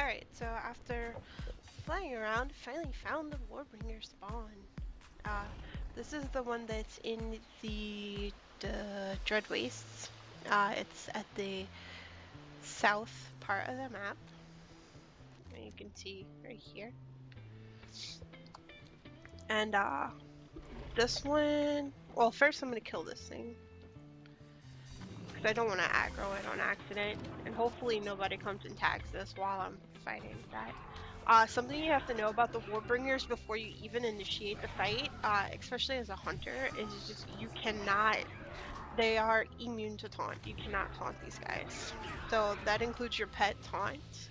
Alright, so after flying around, finally found the Warbringer spawn. This is the one that's in the Dread Wastes. It's at the south part of the map. And you can see right here. And this one, well, first I'm gonna kill this thing. Because I don't want to aggro it on accident. And hopefully nobody comes and tags this while I'm fighting that. Something you have to know about the Warbringers before you even initiate the fight, especially as a hunter, is just you cannot, they are immune to taunt. You cannot taunt these guys. So that includes your pet taunt.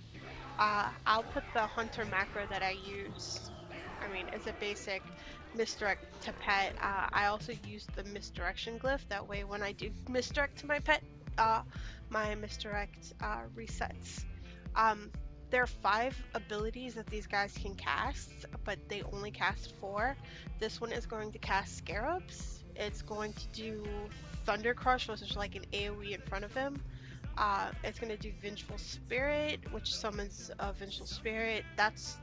I'll put the hunter macro that I use, I mean, as a basic misdirect to pet. I also use the misdirection glyph, that way when I do misdirect to my pet, my misdirect resets. There are 5 abilities that these guys can cast, but they only cast 4. This one is going to cast Scarabs. It's going to do Thunder Crush, which is like an AoE in front of him. It's going to do Vengeful Spirit, which summons a Vengeful Spirit. That's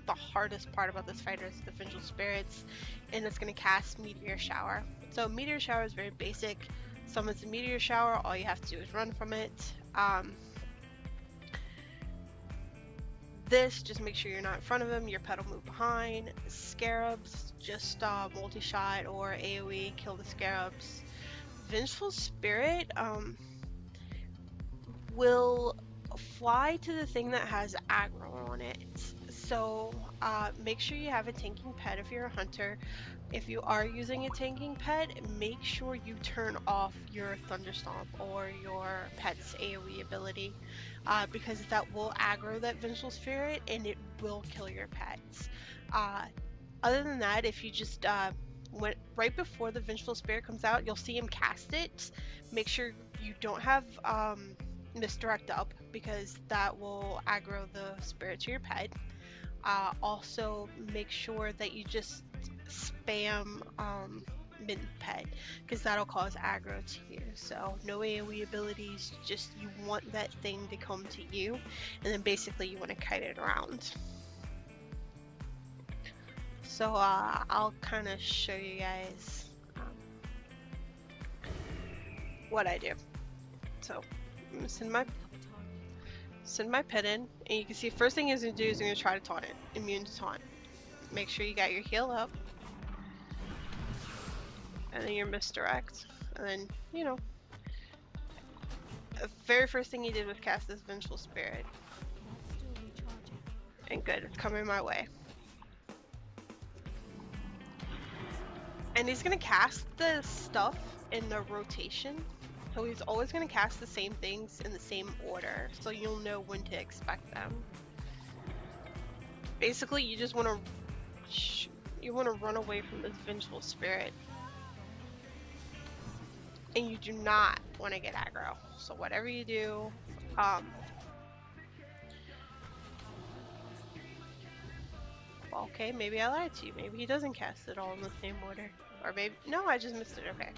the hardest part about this fighter, is the Vengeful Spirits. And it's going to cast Meteor Shower. So Meteor Shower is very basic. Summons a Meteor Shower, all you have to do is run from it. This, just make sure you're not in front of him, your pet will move behind. Scarabs, just multi-shot or AoE, kill the Scarabs. Vengeful Spirit will fly to the thing that has aggro on it. So make sure you have a tanking pet if you're a hunter. If you are using a tanking pet, make sure you turn off your Thunderstomp or your pet's AoE ability, because that will aggro that Vengeful Spirit and it will kill your pets. Other than that, if you just right before the Vengeful Spirit comes out, you'll see him cast it. Make sure you don't have misdirect up, because that will aggro the spirit to your pet. Also make sure that you just spam min pet, because that'll cause aggro to you. So no AoE abilities, just you want that thing to come to you, and then basically you want to kite it around. So I'll kind of show you guys what I do. So I'm gonna send my pet in, and you can see first thing he's gonna do is gonna try to taunt it. Immune to taunt. Make sure you got your heal up, and then your misdirect, and then, you know, the very first thing he did was cast this Vengeful Spirit. And good, it's coming my way. And he's gonna cast the stuff in the rotation. So he's always going to cast the same things in the same order, so you'll know when to expect them. Basically, you just want to run away from this Vengeful Spirit, and you do not want to get aggro. So whatever you do, okay, maybe I lied to you. Maybe he doesn't cast it all in the same order, or maybe no, I just missed it. Okay.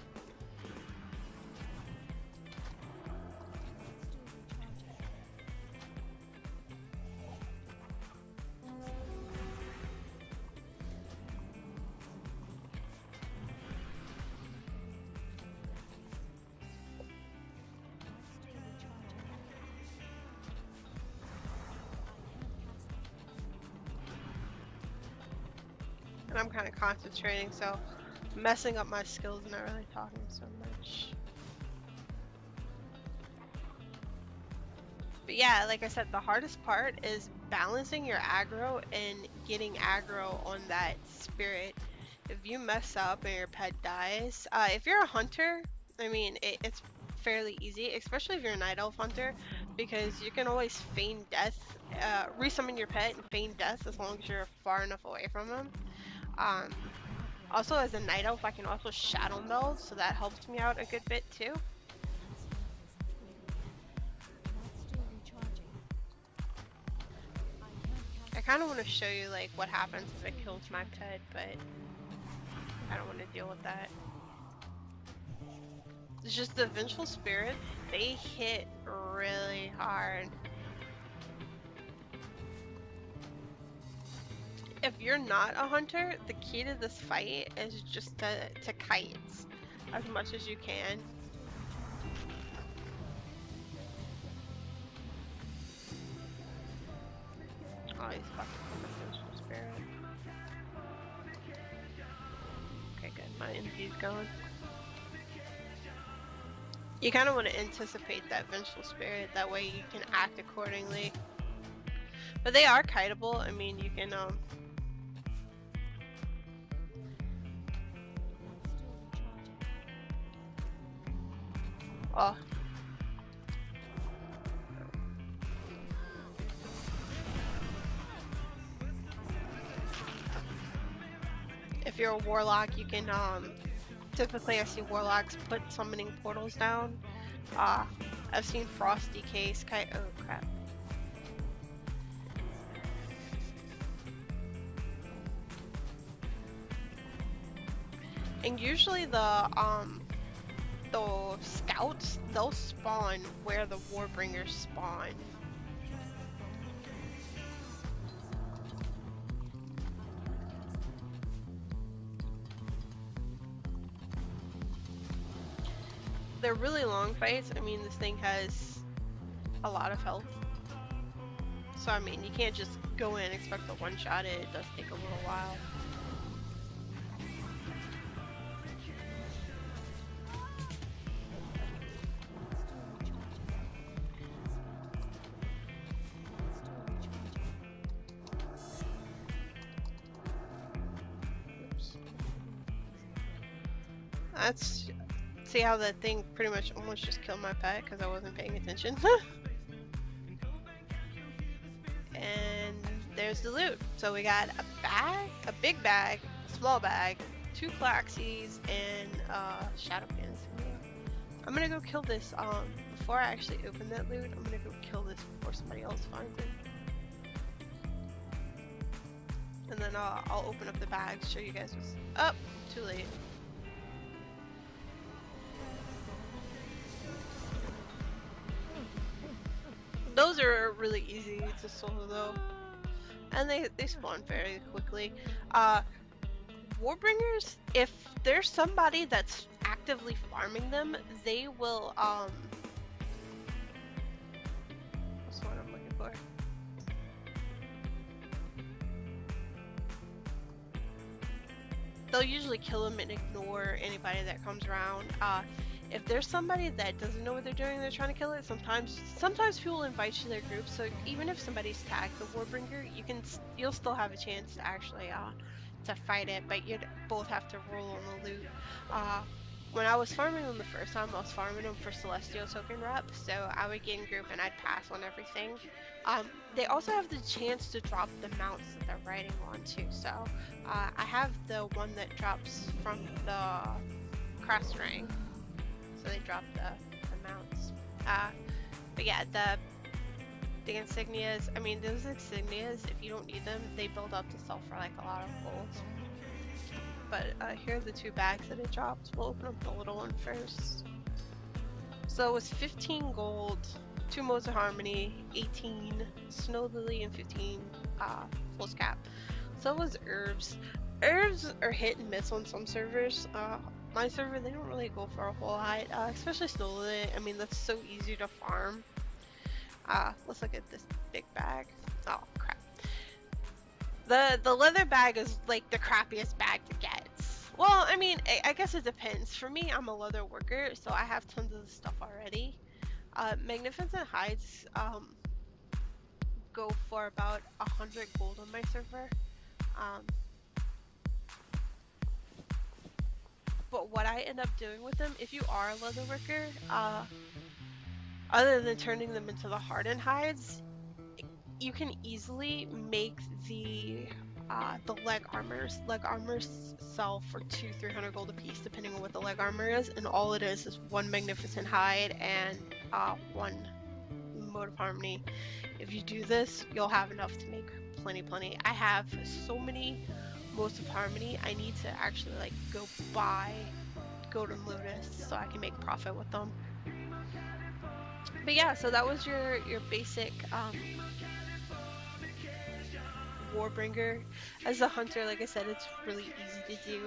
And I'm kind of concentrating, so messing up my skills, not really talking so much. But yeah, like I said, the hardest part is balancing your aggro and getting aggro on that spirit. If you mess up and your pet dies, if you're a hunter, I mean, it's fairly easy, especially if you're a Night Elf hunter, because you can always feign death, resummon your pet and feign death as long as you're far enough away from them. Also, as a Night Elf, I can also Shadow Meld, so that helps me out a good bit too. I kind of want to show you like what happens if it kills my pet, but I don't want to deal with that. It's just the Vengeful Spirits, they hit really hard. you're not a hunter, the key to this fight is just to kite as much as you can. Oh, he's fucking from the Vengeful Spirit. Okay, good. My MP's going. You kind of want to anticipate that Vengeful Spirit, that way you can act accordingly. But they are kiteable. I mean, you can oh. If you're a warlock, you can typically I see warlocks put summoning portals down. I've seen Frosty Case kite. Oh crap. And usually the scouts, they'll spawn where the Warbringers spawn. They're really long fights. I mean, this thing has a lot of health. So I mean, you can't just go in and expect to one-shot it. It does take a little while. That's, see how that thing pretty much almost just killed my pet because I wasn't paying attention. And there's the loot. So we got a bag, a big bag, a small bag, 2 Claxies, and Shadow Cannons. I'm gonna go kill this. Before I actually open that loot, I'm gonna go kill this before somebody else finds it. And then I'll open up the bag, show you guys what's up. Too late. Those are really easy to solo though, and they spawn very quickly. Warbringers, if there's somebody that's actively farming them, they will what's the one I'm looking for? They'll usually kill them and ignore anybody that comes around. If there's somebody that doesn't know what they're doing, they're trying to kill it. Sometimes people invite you to their group, so even if somebody's tagged the Warbringer, you'll still have a chance to actually to fight it, but you'd both have to roll on the loot. When I was farming them the first time, I was farming them for Celestial Token Rep, so I would get in group and I'd pass on everything. They also have the chance to drop the mounts that they're riding on too, so I have the one that drops from the crest ring. So they drop the mounts. But yeah, the insignias, I mean, those insignias, if you don't need them, they build up to sell for like a lot of gold. But here are the 2 bags that it dropped. We'll open up the little one first. So it was 15 gold, 2 Modes of Harmony, 18 Snow Lily, and 15 full scap. So it was herbs. Herbs are hit and miss on some servers. My server, they don't really go for a whole lot, especially Snow Lily. I mean, that's so easy to farm. Let's look at this big bag. Oh, crap. The leather bag is like the crappiest bag to get. Well, I mean, I guess it depends. For me, I'm a leather worker, so I have tons of stuff already. Magnificent hides go for about 100 gold on my server. But what I end up doing with them, if you are a leather worker, other than turning them into the hardened hides, you can easily make the leg armors. Leg armors sell for 200-300 gold a piece, depending on what the leg armor is, and all it is 1 magnificent hide and 1 Mode of Harmony. If you do this, you'll have enough to make plenty. I have so many Modes of Harmony, I need to actually like go buy Golden Lotus so I can make profit with them. But yeah, so that was your basic Warbringer. As a hunter, like I said, it's really easy to do.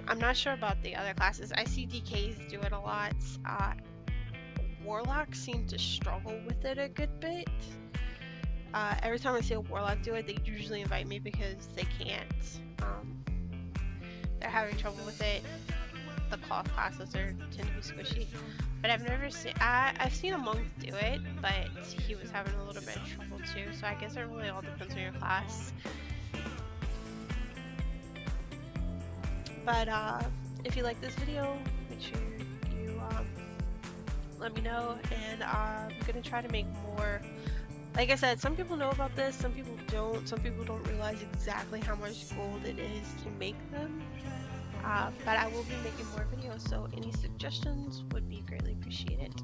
I'm not sure about the other classes. I see DKs do it a lot. Warlocks seem to struggle with it a good bit. Every time I see a Warlock do it, they usually invite me because they can't. They're having trouble with it. The cloth classes tend to be squishy. But I've never seen... I've seen a monk do it, but he was having a little bit of trouble too. So I guess it really all depends on your class. But if you like this video, make sure you let me know, and I'm gonna try to make more. Like I said, some people know about this, some people don't. Some people don't realize exactly how much gold it is to make them. But I will be making more videos, so any suggestions would be greatly appreciated.